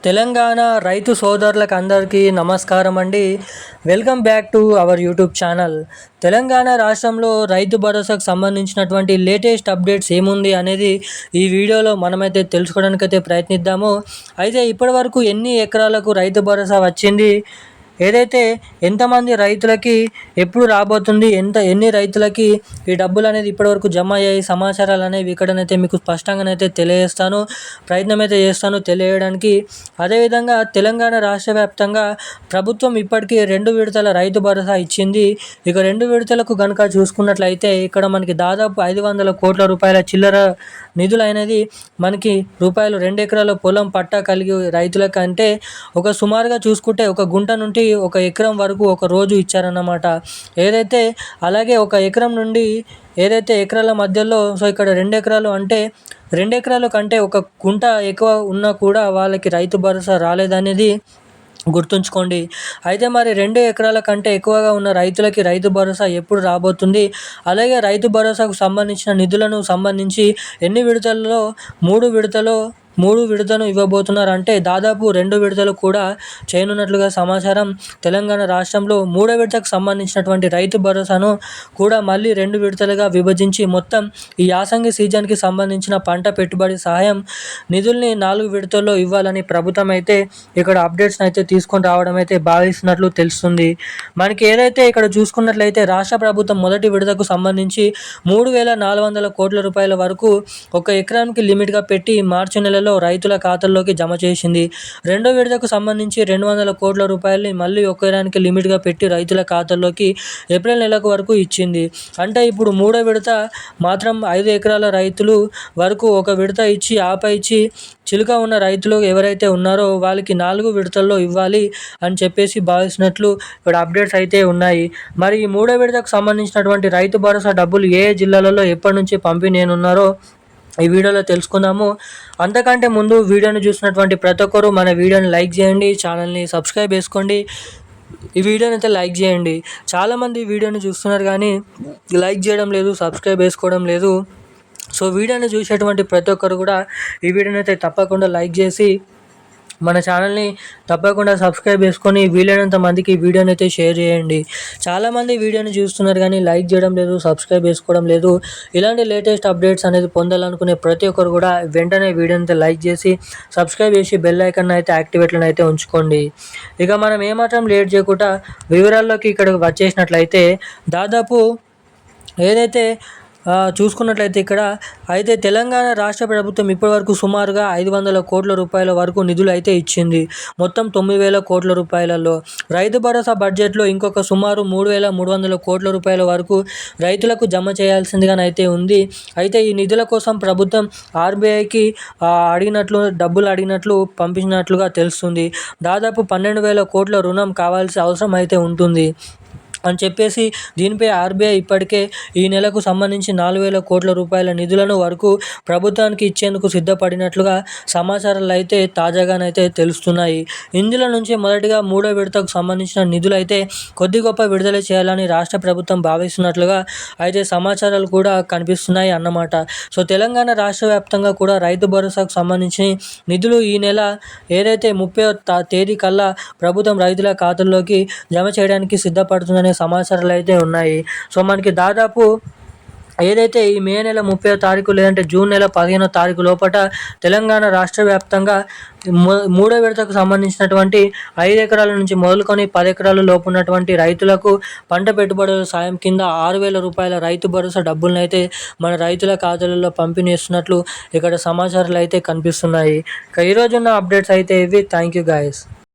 తెలంగాణ రైతు సోదరులకు అందరికీ నమస్కారం అండి. Welcome back to our YouTube channel. Telangana రాష్ట్రంలో రైతు భరోసాకు సంబంధించినటువంటి లేటెస్ట్ అప్డేట్స్ ఏముంది అనేది ఈ వీడియోలో మనమైతే తెలుసుకోవడానికైతే ప్రయత్నిద్దాము. అయితే ఇప్పటివరకు ఎన్ని ఎకరాలకు రైతు భరోసా వచ్చింది, ఏదైతే ఎంతమంది రైతులకి ఎప్పుడు రాబోతుంది, ఎన్ని రైతులకి ఈ డబ్బులు అనేది ఇప్పటివరకు జమ అయ్యాయి, సమాచారాలు అనేవి ఇక్కడనైతే మీకు స్పష్టంగానైతే తెలియజేస్తాను, ప్రయత్నం అయితే చేస్తాను తెలియజేయడానికి. అదేవిధంగా తెలంగాణ రాష్ట్ర వ్యాప్తంగా ప్రభుత్వం ఇప్పటికీ 2 విడతల రైతు భరోసా ఇచ్చింది. ఇక 2 విడతలకు కనుక చూసుకున్నట్లయితే ఇక్కడ మనకి దాదాపు 500 కోట్ల రూపాయల చిల్లర నిధులు అనేది మనకి రూపాయలు 2 ఎకరాల పొలం పట్టా కలిగి రైతులకంటే ఒక సుమారుగా చూసుకుంటే ఒక గుంట నుండి ఒక ఎకరం వరకు ఒక రోజు ఇచ్చారన్నమాట. ఏదైతే అలాగే ఒక ఎకరం నుండి ఏదైతే ఎకరాల మధ్యలో, సో ఇక్కడ 2 ఎకరాలు అంటే 2 ఎకరాల కంటే ఒక గుంట ఎక్కువ ఉన్నా కూడా వాళ్ళకి రైతు భరోసా రాలేదనేది గుర్తుంచుకోండి. అయితే మరి 2 ఎకరాల కంటే ఎక్కువగా ఉన్న రైతులకి రైతు భరోసా ఎప్పుడు రాబోతుంది, అలాగే రైతు భరోసాకు సంబంధించిన నిధులను సంబంధించి ఎన్ని విడతల్లో 3 విడతను ఇవ్వబోతున్నారు అంటే దాదాపు 2 విడతలు కూడా చేయనున్నట్లుగా సమాచారం. తెలంగాణ రాష్ట్రంలో 3వ విడతకు సంబంధించినటువంటి రైతు భరోసాను కూడా మళ్ళీ 2 విడతలుగా విభజించి మొత్తం ఈ యాసంగి సీజన్కి సంబంధించిన పంట పెట్టుబడి సహాయం నిధుల్ని 4 విడతల్లో ఇవ్వాలని ప్రభుత్వం అయితే ఇక్కడ అప్డేట్స్ని అయితే తీసుకొని రావడం అయితే భావిస్తున్నట్లు తెలుస్తుంది. మనకి ఏదైతే ఇక్కడ చూసుకున్నట్లయితే రాష్ట్ర ప్రభుత్వం మొదటి విడతకు సంబంధించి 3,400 కోట్ల రూపాయల వరకు ఒక ఎకరానికి లిమిట్గా పెట్టి మార్చి నెలలో రైతుల ఖాతాల్లోకి జమ చేసింది. 2వ విడతకు సంబంధించి 200 కోట్ల రూపాయలని మళ్ళీ ఒక ఎకరానికి లిమిట్గా పెట్టి రైతుల ఖాతాల్లోకి ఏప్రిల్ నెలకు వరకు ఇచ్చింది. అంటే ఇప్పుడు 3వ విడత మాత్రం 5 ఎకరాల రైతులు వరకు ఒక విడత ఇచ్చి ఆపై ఇచ్చి చిలుక ఉన్న రైతులు ఎవరైతే ఉన్నారో వాళ్ళకి 4 విడతల్లో ఇవ్వాలి అని చెప్పేసి భావిస్తున్నట్లు ఇక్కడ అప్డేట్స్ అయితే ఉన్నాయి. మరి ఈ 3వ విడతకు సంబంధించినటువంటి రైతు భరోసా డబ్బులు ఏ జిల్లాలలో ఎప్పటి నుంచి పంపిణీనున్నారో ఈ వీడియోలో తెలుసుకుందాము. అంతకంటే ముందు వీడియోని చూసినటువంటి ప్రతి ఒక్కరు మన వీడియోని లైక్ చేయండి, ఛానల్ని సబ్స్క్రైబ్ చేసుకోండి, ఈ వీడియోని అయితే లైక్ చేయండి. చాలామంది వీడియోని చూస్తున్నారు కానీ లైక్ చేయడం లేదు, సబ్స్క్రైబ్ చేసుకోవడం లేదు. సో వీడియోని చూసేటువంటి ప్రతి ఒక్కరు కూడా ఈ వీడియోని అయితే తప్పకుండా లైక్ చేసి మన ఛానల్ని తప్పకుండా సబ్స్క్రైబ్ చేసుకొని వీలైనంత మందికి ఈ వీడియోని అయితే షేర్ చేయండి. చాలామంది వీడియోని చూస్తున్నారు కానీ లైక్ చేయడం లేదు, సబ్స్క్రైబ్ చేసుకోవడం లేదు. ఇలాంటి లేటెస్ట్ అప్డేట్స్ అనేది పొందాలనుకునే ప్రతి ఒక్కరు కూడా వెంటనే వీడియోని అయితే లైక్ చేసి సబ్స్క్రైబ్ చేసి బెల్ ఐకాన్ అయితే యాక్టివేట్లో అయితే ఉంచుకోండి. ఇక మనం ఏమాత్రం లేట్ చేయకుండా వివరాల్లోకి ఇక్కడికి వచ్చేసినట్లయితే దాదాపు ఏదైతే చూసుకున్నట్లయితే ఇక్కడ అయితే తెలంగాణ రాష్ట్ర ప్రభుత్వం ఇప్పటివరకు సుమారుగా 500 కోట్ల రూపాయల వరకు నిధులు అయితే ఇచ్చింది. మొత్తం 9,000 కోట్ల రూపాయలలో రైతు భరోసా బడ్జెట్లో ఇంకొక సుమారు 3,300 కోట్ల రూపాయల వరకు రైతులకు జమ చేయాల్సిందిగానైతే ఉంది. అయితే ఈ నిధుల కోసం ప్రభుత్వం ఆర్బీఐకి డబ్బులు అడిగినట్లు పంపించినట్లుగా తెలుస్తుంది. దాదాపు 12,000 కోట్ల రుణం కావాల్సిన అవసరం అయితే ఉంటుంది అని చెప్పేసి దీనిపై ఆర్బీఐ ఇప్పటికే ఈ నెలకు సంబంధించి 4,000 కోట్ల రూపాయల నిధులను వరకు ప్రభుత్వానికి ఇచ్చేందుకు సిద్ధపడినట్లుగా సమాచారాలు అయితే తాజాగానైతే తెలుస్తున్నాయి. ఇందులో నుంచి మొదటిగా 3వ విడతకు సంబంధించిన నిధులు అయితే కొద్ది గొప్ప విడుదల చేయాలని రాష్ట్ర ప్రభుత్వం భావిస్తున్నట్లుగా అయితే సమాచారాలు కూడా కనిపిస్తున్నాయి అన్నమాట. సో తెలంగాణ రాష్ట్ర వ్యాప్తంగా కూడా రైతు భరోసాకు సంబంధించి నిధులు ఈ నెల ఏదైతే 30వ తేదీ కల్లా ప్రభుత్వం రైతుల ఖాతాల్లోకి జమ చేయడానికి సిద్ధపడుతుందని సమాచారాలు అయితే ఉన్నాయి. సో మనకి దాదాపు ఏదైతే ఈ మే నెల 30వ తారీఖు లేదంటే జూన్ నెల 15వ తారీఖు లోపల తెలంగాణ రాష్ట్ర వ్యాప్తంగా 3వ విడతకు సంబంధించినటువంటి 5 ఎకరాల నుంచి మొదలుకొని 10 ఎకరాల లోపు ఉన్నటువంటి రైతులకు పంట పెట్టుబడుల సాయం కింద 6,000 రూపాయల రైతు భరోసా డబ్బులను అయితే మన రైతుల ఖాతాలలో పంపిణీ చేస్తున్నట్లు ఇక్కడ సమాచారాలు అయితే కనిపిస్తున్నాయి. ఇక ఈరోజున్న అప్డేట్స్ అయితే ఇవి. Thank you guys.